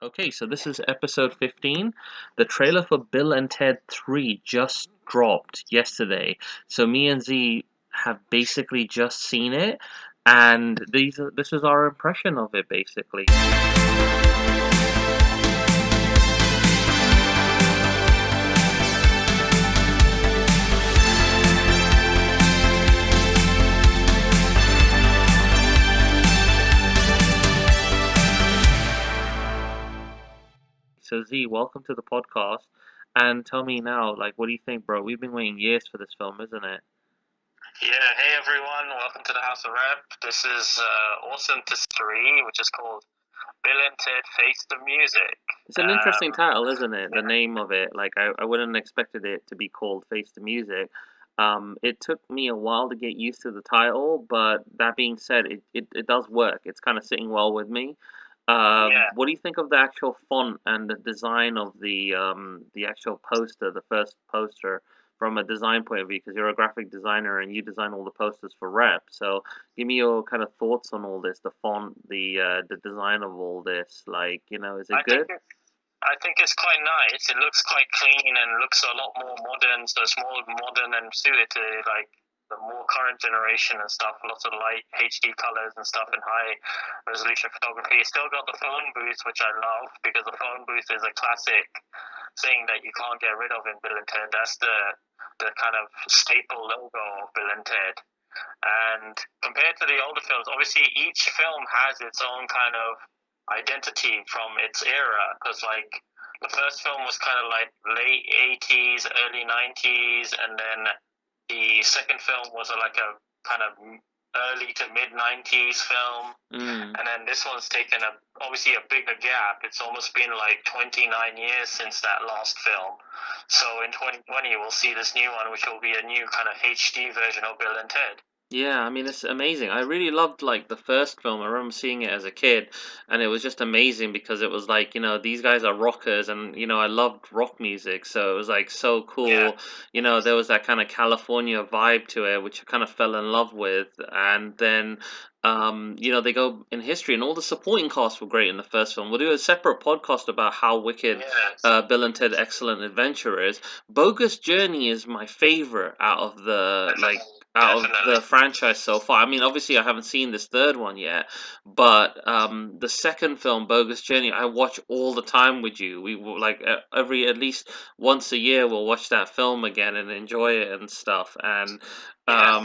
Okay, so this is episode 15. The trailer for Bill and Ted 3 just dropped yesterday. So me and Z have basically just seen it, and this is our impression of it basically. So Z, welcome to the podcast, and tell me now, like, what do you think, bro? We've been waiting years for this film, isn't it? Yeah, hey everyone, welcome to the House of Rap. This is Awesome to 3, which is called Bill and Ted Face the Music. It's an interesting title, isn't it? The name of it. Like, I wouldn't have expected it to be called Face the Music. It took me a while to get used to the title, but that being said, it does work. It's kind of sitting well with me. Yeah, What do you think of the actual font and the design of the actual poster, the first poster, from a design point of view? Because you're a graphic designer and you design all the posters for Rep. So give me your kind of thoughts on all this, the font, the design of all this. Like, is it I think good? I think it's quite nice. It looks quite clean and looks a lot more modern. So it's more modern and suited to like the more current generation and stuff. Lots of light HD colors and stuff and high resolution photography. It's still got the phone booth, which I love because the phone booth is a classic thing that you can't get rid of in Bill and Ted. That's the kind of staple logo of Bill and Ted. And compared to the older films, obviously each film has its own kind of identity from its era. Because like the first film was kind of like late 80s, early 90s, and then the second film was like a kind of early to mid 90s film. Mm. And then this one's taken obviously a bigger gap. It's almost been like 29 years since that last film. So in 2020, we'll see this new one, which will be a new kind of HD version of Bill and Ted. Yeah, I mean it's amazing. I really loved like the first film. I remember seeing it as a kid, and it was just amazing because it was like, these guys are rockers, and I loved rock music, so it was like so Yeah, cool. There was that kind of California vibe to it, which I kind of fell in love with. And then they go in history, and all the supporting cast were great in the first film. We'll do a separate podcast about how wicked yes, Bill and Ted Excellent Adventure is. Bogus Journey is my favorite definitely, out of definitely. the franchise so far. I mean, obviously, I haven't seen this third one yet, but the second film, Bogus Journey, I watch all the time with you. We will like every at least once a year we'll watch that film again and enjoy it and stuff. And Yeah.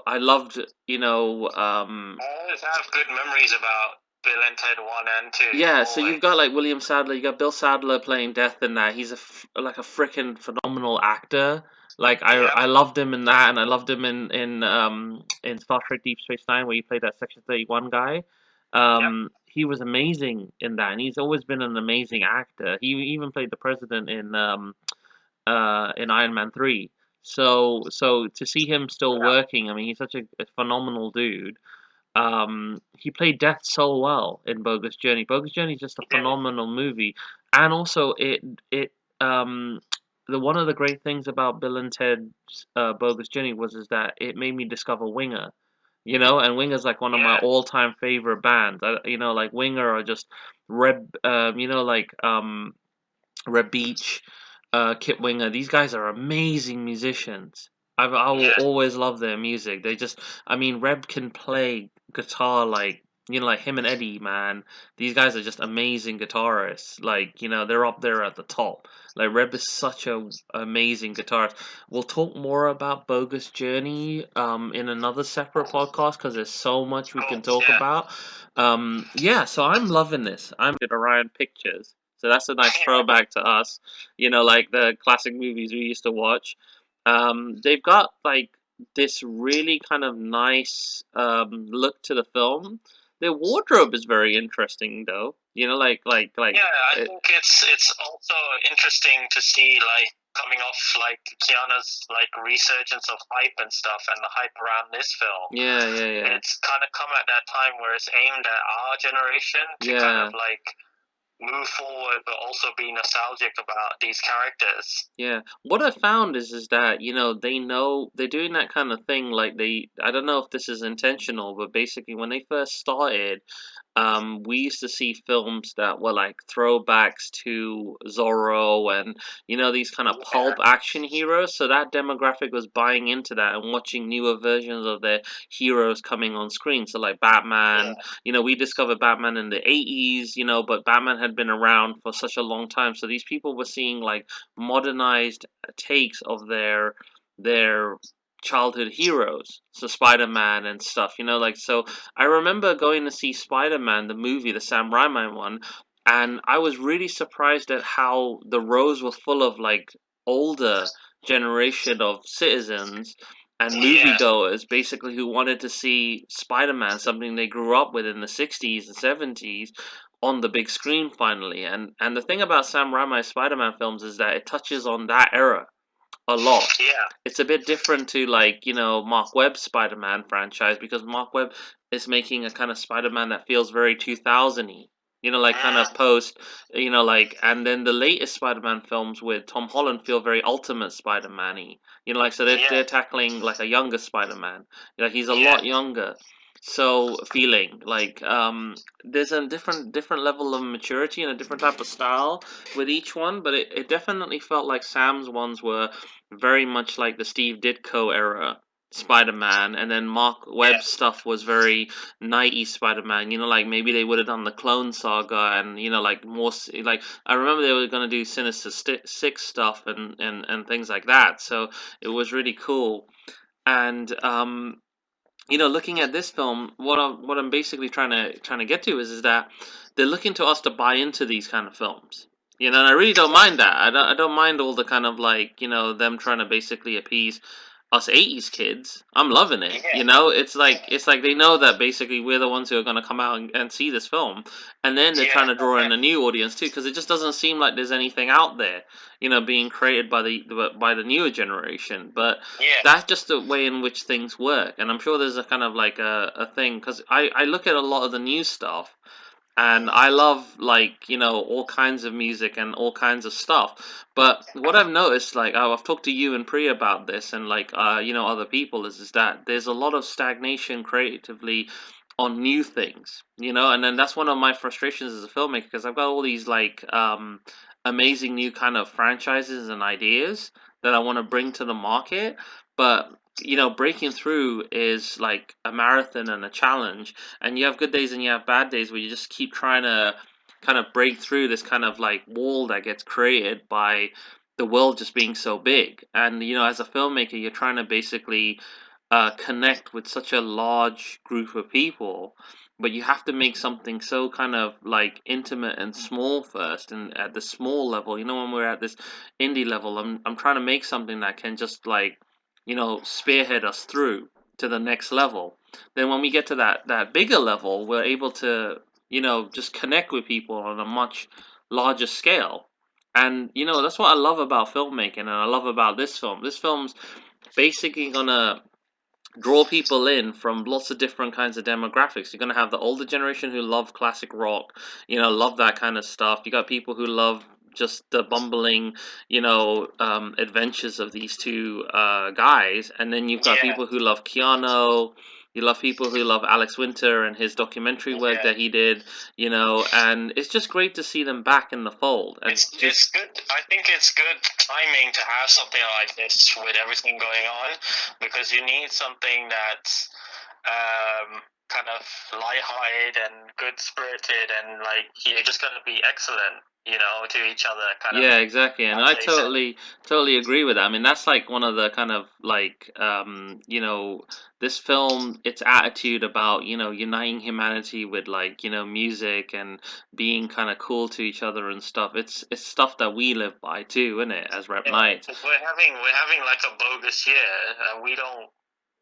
I loved I always have good memories about Bill and Ted 1 and 2, yeah, so you've always. got like William Sadler, you got Bill Sadler playing Death in that. He's like a freaking phenomenal actor. Like Yep, I loved him in that, and I loved him in Star Trek Deep Space Nine where he played that Section 31 guy. yep, He was amazing in that, and he's always been an amazing actor. He even played the president in Iron Man 3. So to see him still yeah, working, I mean, he's such a phenomenal dude. He played Death so well in Bogus Journey. Bogus Journey is just a he did. phenomenal movie, and also it the one of the great things about Bill and Ted's Bogus Journey was is that it made me discover Winger. And Winger's like one of my Yeah, all-time favorite bands. Like Winger or just Red, Red Beach, Kip Winger. These guys are amazing musicians. I will yeah, always love their music. I mean, Reb can play guitar like, like him and Eddie, man. These guys are just amazing guitarists. Like, they're up there at the top. Like, Reb is such a amazing guitarist. We'll talk more about Bogus Journey in another separate podcast because there's so much of we can course, talk yeah. about. Yeah, so I'm loving this. I'm at Orion Pictures. So that's a nice throwback to us, like the classic movies we used to watch. They've got like this really kind of nice look to the film. Their wardrobe is very interesting, though. Yeah, I it, think it's also interesting to see like coming off like Keanu's like resurgence of hype and stuff and the hype around this film. yeah, yeah, yeah, It's kind of come at that time where it's aimed at our generation to kind of yeah. like move forward but also be nostalgic about these characters. Yeah. What I found is that, they know they're doing that kind of thing like I don't know if this is intentional, but basically when they first started, we used to see films that were like throwbacks to Zorro and these kind of Yeah, pulp action heroes. So that demographic was buying into that and watching newer versions of their heroes coming on screen. So like Batman, yeah, we discovered Batman in the 80s, but Batman had been around for such a long time. So these people were seeing like modernized takes of their childhood heroes. So Spider-Man and stuff, like so I remember going to see Spider-Man, the movie, the Sam Raimi one, and I was really surprised at how the rows were full of like older generation of citizens and yeah, moviegoers basically who wanted to see Spider-Man, something they grew up with in the 60s and 70s on the big screen finally. And the thing about Sam Raimi's Spider-Man films is that it touches on that era a lot. yeah, It's a bit different to like, Mark Webb's Spider-Man franchise because Mark Webb is making a kind of Spider-Man that feels very 2000-y. Like kind of mm, post, like and then the latest Spider-Man films with Tom Holland feel very Ultimate Spider-Man-y. Like so yeah, they're tackling like a younger Spider-Man. He's a yeah. lot younger. So feeling like there's a different level of maturity and a different type of style with each one, but it definitely felt like Sam's ones were very much like the Steve Ditko era Spider-Man, and then Mark Yeah, Webb's stuff was very 90s Spider-Man. Like maybe they would have done the Clone Saga, and like more like I remember they were gonna do Sinister Six stuff and things like that. So it was really cool. And looking at this film, what I'm basically trying to get to is that they're looking to us to buy into these kind of films. And I really don't mind that. I don't mind all the kind of like them trying to basically appease us 80s kids. I'm loving it. yeah, It's like they know that basically we're the ones who are going to come out and see this film, and then they're yeah, trying to draw in a new audience too because it just doesn't seem like there's anything out there being created by the newer generation. But yeah, that's just the way in which things work, and I'm sure there's a kind of like a thing because I look at a lot of the new stuff and I love like all kinds of music and all kinds of stuff. But what I've noticed, like I've talked to you and Priya about this, and like other people, is that there's a lot of stagnation creatively on new things, and then that's one of my frustrations as a filmmaker because I've got all these like amazing new kind of franchises and ideas that I want to bring to the market, but breaking through is like a marathon and a challenge, and you have good days and you have bad days where you just keep trying to kind of break through this kind of like wall that gets created by the world just being so big. And as a filmmaker, you're trying to basically connect with such a large group of people, but you have to make something so kind of like intimate and small first. And at the small level, when we're at this indie level, I'm trying to make something that can just like spearhead us through to the next level. Then when we get to that bigger level, we're able to just connect with people on a much larger scale. And that's what I love about filmmaking, and I love about this film. This film's basically gonna draw people in from lots of different kinds of demographics. You're going to have the older generation who love classic rock, love that kind of stuff. You got people who love just the bumbling, adventures of these two guys, and then you've got yeah, people who love Keanu. You love people who love Alex Winter and his documentary work yeah. that he did, and it's just great to see them back in the fold and It's just good. I think it's good timing to have something like this with everything going on, because you need something that's kind of light-hearted and good-spirited, and like you're just gonna be excellent, to each other, kind of yeah, exactly, and I adjacent. totally agree with that. I mean, that's like one of the kind of like this film, its attitude about uniting humanity with like music and being kind of cool to each other and stuff. It's stuff that we live by too, isn't it? As Rep Yeah, Knights. because we're having like a bogus year, and we don't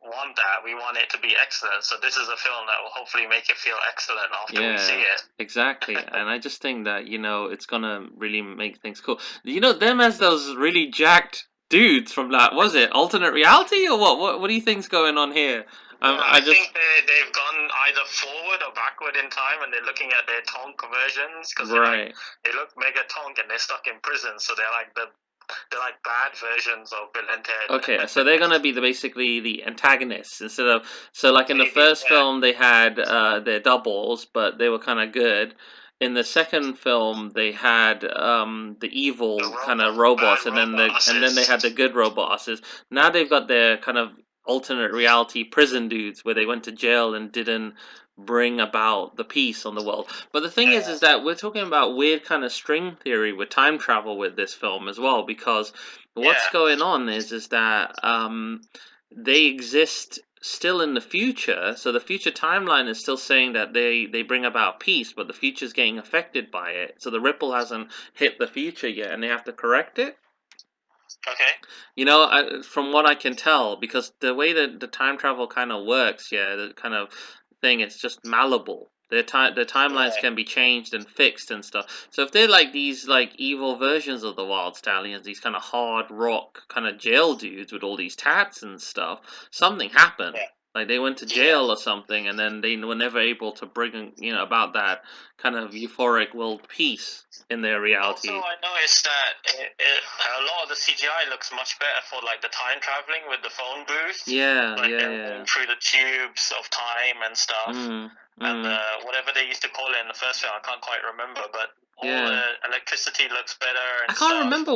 want that. We want it to be excellent. So this is a film that will hopefully make it feel excellent after we see Yeah, it. exactly. And I just think that, it's gonna really make things cool. Them as those really jacked dudes from that, was it alternate reality or what? What do you think's going on here? Yeah, I I just think they've gone either forward or backward in time, and they're looking at their Tonk versions, because right. they look mega Tonk and they're stuck in prison, so they're like the They're like bad versions of Bill and Ted. Okay, so they're gonna be basically the antagonists instead of like in the Maybe, first yeah. film they had their doubles, but they were kind of good. In the second film they had the evil kind of robots, Bad and robot then they had the assist. good robots. Now they've got their kind of alternate reality prison dudes where they went to jail and didn't bring about the peace on the world. But the thing is Yeah, that we're talking about weird kind of string theory with time travel with this film as well, because what's yeah. going on is that they exist still in the future. So the future timeline is still saying that they bring about peace, but the future is getting affected by it. So the ripple hasn't hit the future yet, and they have to correct it. Okay. From what I can tell, because the way that the time travel kind of works, yeah, the kind of thing, it's just malleable. The timelines Yeah. can be changed and fixed and stuff. So if they're like these like evil versions of the Wild Stallions, these kind of hard rock kind of jail dudes with all these tats and stuff, something happened. Yeah. Like they went to Yeah. jail or something, and then they were never able to bring about that kind of euphoric world peace in their Also, reality. I noticed that a lot of the CGI looks much better for like the time traveling with the phone booth, Yeah, like yeah, they're going yeah. through the tubes of time and stuff, Mm, and mm, whatever they used to call it in the first film, I can't quite remember, but all yeah. the electricity looks better I and can't stuff. remember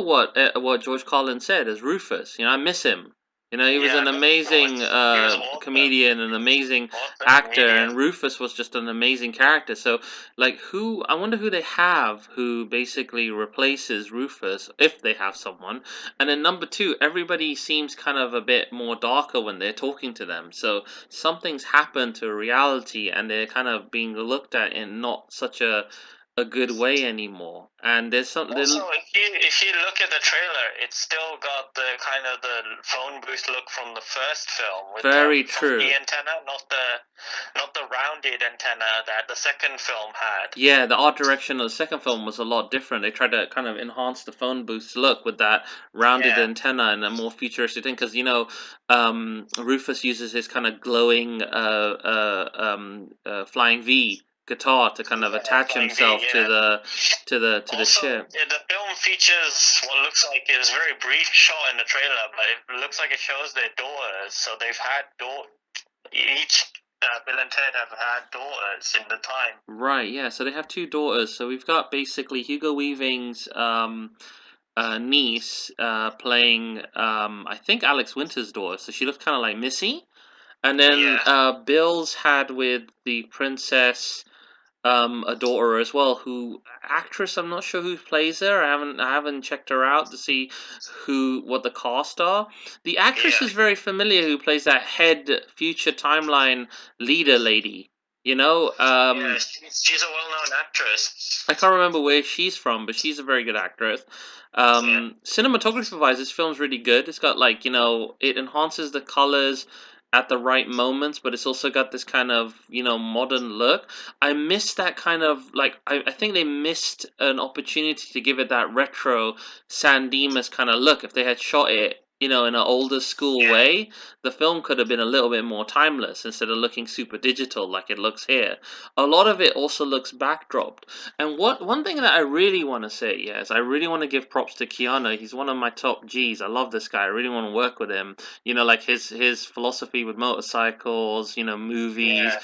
what George Carlin said as Rufus. I miss him. He was Yeah, an I know amazing he was awesome, comedian, an amazing awesome actor, comedian. and Rufus was just an amazing character. So, like, I wonder who they have who basically replaces Rufus, if they have someone. And then number two, everybody seems kind of a bit more darker when they're talking to them. So something's happened to reality, and they're kind of being looked at in not such a good way anymore. And there's some Also, little. if you look at the trailer, it's still got the kind of the phone booth look from the first film with the Very funky true. antenna, not the rounded antenna that the second film had. Yeah, the art direction of the second film was a lot different. They tried to kind of enhance the phone booth's look with that rounded Yeah, antenna and a more futuristic thing. Because Rufus uses his kind of glowing flying V guitar to kind of yeah, attach flying V. himself to Yeah. the Also, ship. the film features what looks like is a very brief shot in the trailer, but it looks like it shows their daughters. So they've had each Bill and Ted have had daughters in the time. Right, yeah. So they have two daughters. So we've got basically Hugo Weaving's niece playing I think Alex Winter's daughter. So she looks kind of like Missy. And then Yeah, Bill's had with the princess a daughter as well. Who actress? I'm not sure who plays her. I haven't checked her out to see what the cast are. The actress yeah, is very familiar. Who plays that head future timeline leader lady? You know, yeah. She's a well-known actress. I can't remember where she's from, but she's a very good actress. Yeah, Cinematography wise, this film's really good. It's got it enhances the colors at the right moments, but it's also got this kind of modern look. I miss that kind of I think they missed an opportunity to give it that retro San Dimas kind of look. If they had shot it in an older school yeah, way, the film could have been a little bit more timeless instead of looking super digital like it looks here. A lot of it also looks backdropped. And one thing that I really want to say, yeah, is I really want to give props to Keanu. He's one of my top G's. I love this guy. I really want to work with him. Like his philosophy with motorcycles, movies, yeah.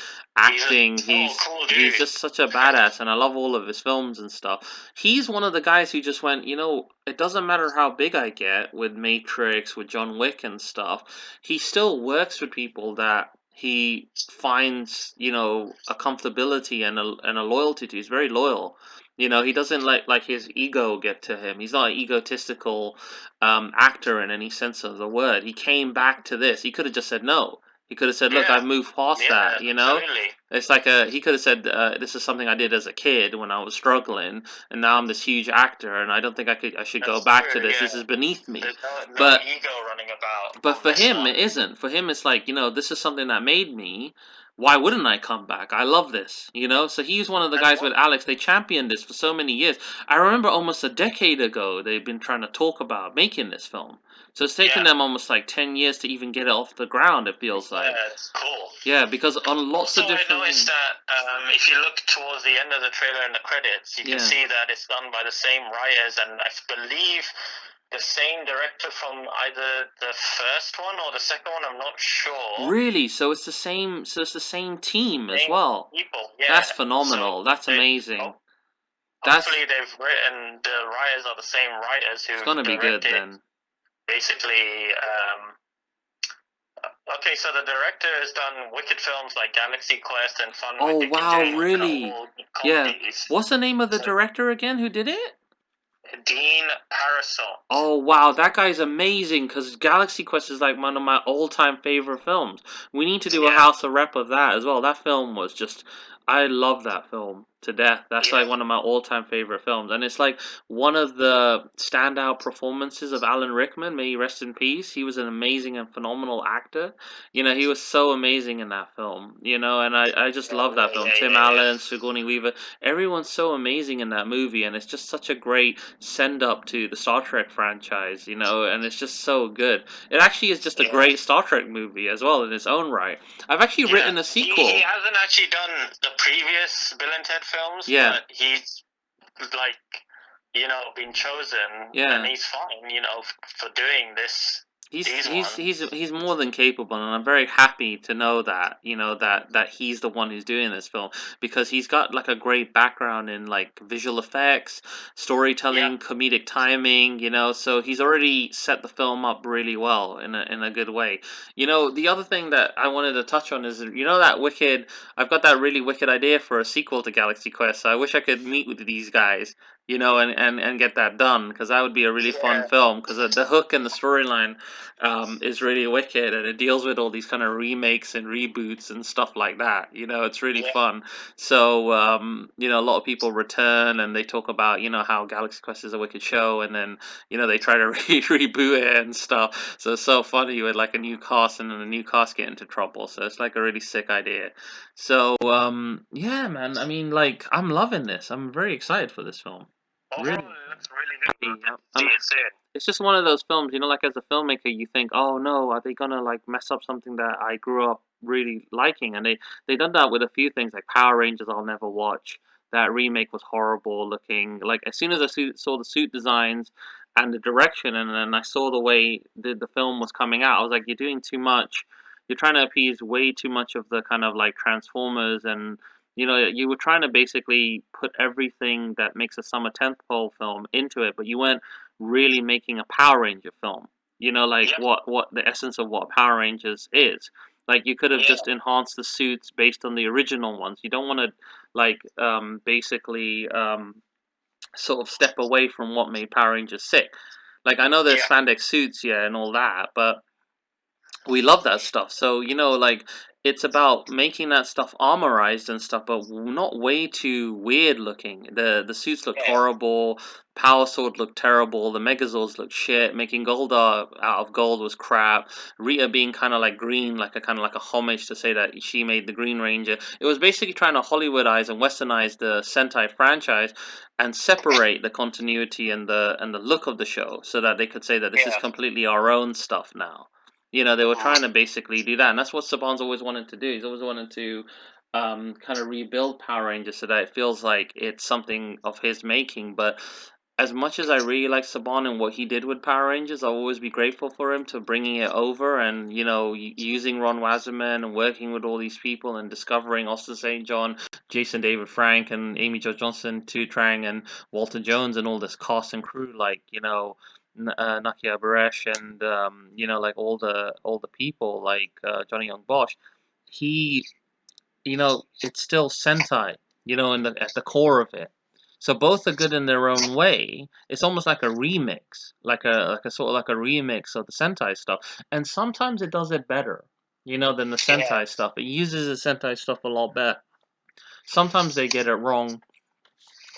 He's a acting. cool He's dude. just such a badass, and I love all of his films and stuff. He's one of the guys who just went, it doesn't matter how big I get with Matrix, with John Wick and stuff. He still works with people that he finds a comfortability and a loyalty to. He's very loyal. He doesn't let his ego get to him. He's not an egotistical actor in any sense of the word. He came back to this. He could have just said no. He could have said, "Look, Yeah, I've moved past yeah, that." absolutely. It's like he could have said, "This is something I did as a kid when I was struggling, and now I'm this huge actor, and I don't think I should go That's back to true. this. This Yeah, is beneath me." there's no But ego running about but on for this him, one. it isn't. For him, it's like, this is something that made me. Why wouldn't I come back? I love this. So he's one of the And guys with what? Alex. They championed this for so many years. I remember almost a decade ago, they've been trying to talk about making this film. So it's taken Yeah, them almost like 10 years to even get it off the ground, it feels like. yeah, it's cool. Yeah, because on lots Also, of I different noticed things. that if you look towards the end of the trailer and the credits, you can Yeah. see that it's done by the same writers, and I believe the same director from either the first one or the second one. I'm not sure. Really? So it's the same. So it's the same team as Same well. people, yeah. That's phenomenal. So That's amazing. hopefully they've written, the writers are the same writers It's who've gonna be good directed. then. Basically, okay, so the director has done wicked films like Galaxy Quest and Fun Oh with Dick and wow, Jane, which are really? all Yeah. comedies. What's the name of the So director again? Who did it? Dean Parasol. Oh wow, that guy's amazing because Galaxy Quest is like one of my all-time favorite films. We need to do a Yeah, house of rep of that as well. That film was just, I love that film to death. That's yeah, like one of my all-time favorite films, and it's like one of the standout performances of Alan Rickman. May he rest in peace. He was an amazing and phenomenal actor. You know, he was so amazing in that film. You know, and I just love that film. Tim Allen, Sigourney Weaver, everyone's so amazing in that movie, and it's just such a great send up to the Star Trek franchise, you know, and it's just so good. It actually is just a yeah. great Star Trek movie as well in its own right. I've actually Yeah, written a he sequel. hasn't actually done the previous Bill and Ted films, Yeah, but he's like, been chosen, and yeah. he's fine, for doing these ones. He's more than capable, and I'm very happy to know that, you know, that he's the one who's doing this film, because he's got like a great background in like visual effects, Yeah, storytelling, comedic timing, you know, so he's already set the film up really well in a good way. You know, the other thing that I wanted to touch on is, you know, that wicked, I've got that really wicked idea for a sequel to Galaxy Quest. So I wish I could meet with these guys, you know, and get that done, because that would be a really fun yeah, film, because the hook and the storyline is really wicked, and it deals with all these kind of remakes and reboots and stuff like that. You know, it's really yeah, fun. So, you know, a lot of people return and they talk about, you know, how Galaxy Quest is a wicked show, and then, you know, they try to reboot it and stuff. So it's so funny with like a new cast, and then the new cast get into trouble. So it's like a really sick idea. So, yeah, man. I mean, like, I'm loving this. I'm very excited for this film. overall, Really. it looks really good. Yeah, We'll see it soon. it's just one of those films, you know, like as a filmmaker, you think, oh no, are they gonna like mess up something that I grew up really liking? And they done that with a few things, like Power Rangers. I'll never watch. That remake was horrible looking. Like as soon as saw the suit designs and the direction, and then I saw the way the film was coming out, I was like, you're doing too much. You're trying to appease way too much of the kind of like Transformers, and you know, you were trying to basically put everything that makes a summer tentpole film into it, but you weren't really making a Power Ranger film. You know, like Yep, what the essence of what Power Rangers is. Like you could have yeah, just enhanced the suits based on the original ones. You don't want to like basically sort of step away from what made Power Rangers sick. Like I know there's yeah, spandex suits, yeah, and all that, but we love that stuff. So, you know, like it's about making that stuff armorized and stuff, but not way too weird looking. The suits looked yeah, horrible. Power Sword looked terrible. The Megazords looked shit. Making Goldar out of gold was crap. Rita being kind of like green, like a kind of like a homage to say that she made the Green Ranger. It was basically trying to Hollywoodize and westernize the Sentai franchise and separate the continuity and the look of the show, so that they could say that this is yeah. completely our own stuff now. You know, they were Mm. trying to basically do that, and that's what Saban's always wanted to do. He's always wanted to kind of rebuild Power Rangers so that it feels like it's something of his making. But as much as I really like Saban and what he did with Power Rangers, I'll always be grateful for him to bringing it over, and you know, using Ron Wasserman and working with all these people and discovering Austin St. John, Jason David Frank, and Amy Jo Johnson, Tu Trang, and Walter Jones, and all this cast and crew, like, you know, Nakia Baresh, and you know, like all the people like Johnny Young Bosch. He, you know, it's still Sentai, you know, in the at the core of it. So both are good in their own way. It's almost like a remix, like a sort of like a remix of the Sentai stuff. And sometimes it does it better, you know, than the Yeah, Sentai stuff. It uses the Sentai stuff a lot better. Sometimes they get it wrong.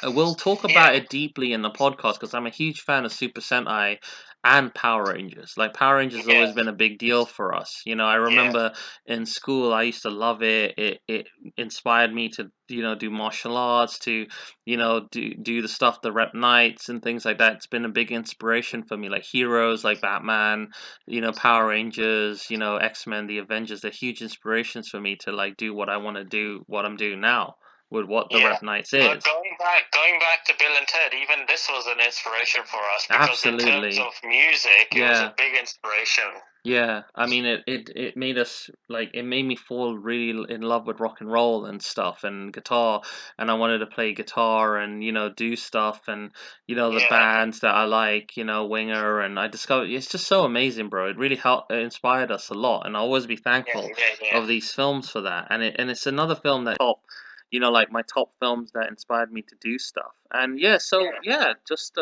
We'll talk yeah, about it deeply in the podcast, because I'm a huge fan of Super Sentai and Power Rangers. Like Power Rangers has yeah, always been a big deal for us. You know, I yeah, remember in school I used to love it. It inspired me to, you know, do martial arts, to, you know, do the stuff, the rep nights and things like that. It's been a big inspiration for me. Like heroes like Batman, you know, Power Rangers, you know, X-Men, the Avengers. They're huge inspirations for me to like do what I want to do, what I'm doing now. with what the Yeah. Rep Nights But is. going back to Bill and Ted, even this was an inspiration for us because in terms Absolutely. of music, it was Yeah. a big inspiration. Yeah, I mean it made us like it made me fall really in love with rock and roll and stuff and guitar, and I wanted to play guitar and do stuff, and the Yeah, bands that I like, Winger, and I discovered it's just so amazing, bro. It really helped, it inspired us a lot, and I'll always be yeah, thankful yeah, yeah. of these films for that. And it's another film that top, like my top films that inspired me to do stuff. And yeah, so yeah, just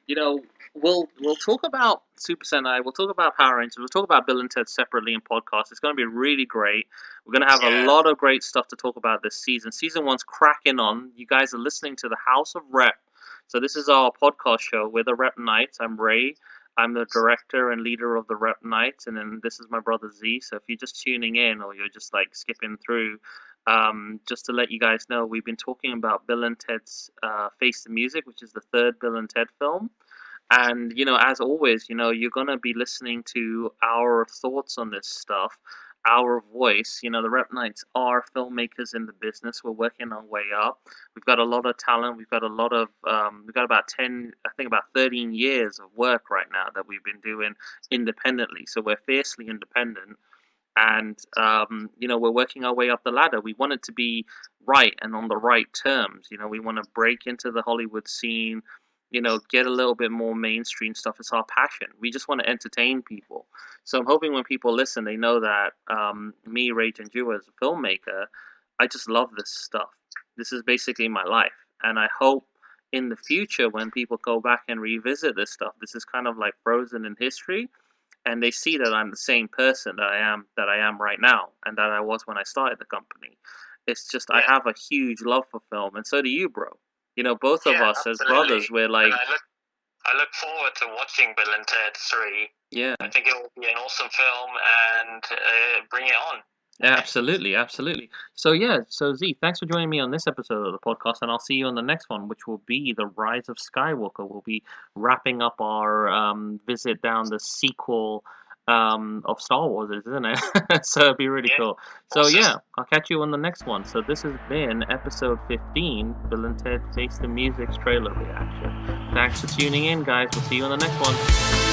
you know, we'll talk about Super Sentai, we'll talk about Power Rangers, we'll talk about Bill and Ted separately in podcasts. It's going to be really great. We're going to have a Yeah. lot of great stuff to talk about this season. Season one's cracking on. You guys are listening to the House of Rep. So this is our podcast show. We're the Rep Knights. I'm Ray. I'm the director and leader of the Rep Knights, and then this is my brother Z. So if you're just tuning in or you're just like skipping through, just to let you guys know, we've been talking about Bill and Ted's Face the Music, which is the third Bill and Ted film. And, as always, you're going to be listening to our thoughts on this stuff, our voice. The Rep Knights are filmmakers in the business. We're working our way up. We've got a lot of talent. We've got a lot of, we've got about 10, I think about 13 years of work right now that we've been doing independently. So we're fiercely independent. And we're working our way up the ladder. We want it to be right and on the right terms. We want to break into the Hollywood scene, get a little bit more mainstream stuff. It's our passion. We just want to entertain people. So I'm hoping when people listen, they know that me, Rage and Jew, as a filmmaker, I just love this stuff. This is basically my life, and I hope in the future when people go back and revisit this stuff, this is kind of like frozen in history, and they see that I'm the same person that I am right now, and that I was when I started the company. It's just I Yeah. have a huge love for film, and so do you, bro. Both of Yeah, us as absolutely. brothers, we're like, And I look forward to watching Bill and Ted 3. yeah, I think it will be an awesome film, and bring it on. yeah, absolutely, absolutely. So yeah, so Z, thanks for joining me on this episode of the podcast, and I'll see you on the next one, which will be the Rise of Skywalker. We'll be wrapping up our visit down the sequel of Star Wars, isn't it? So it'll be really Yeah, cool. So awesome. yeah, I'll catch you on the next one. So this has been episode 15, Bill and Ted Face the Music's trailer reaction. Thanks for tuning in, guys. We'll see you on the next one.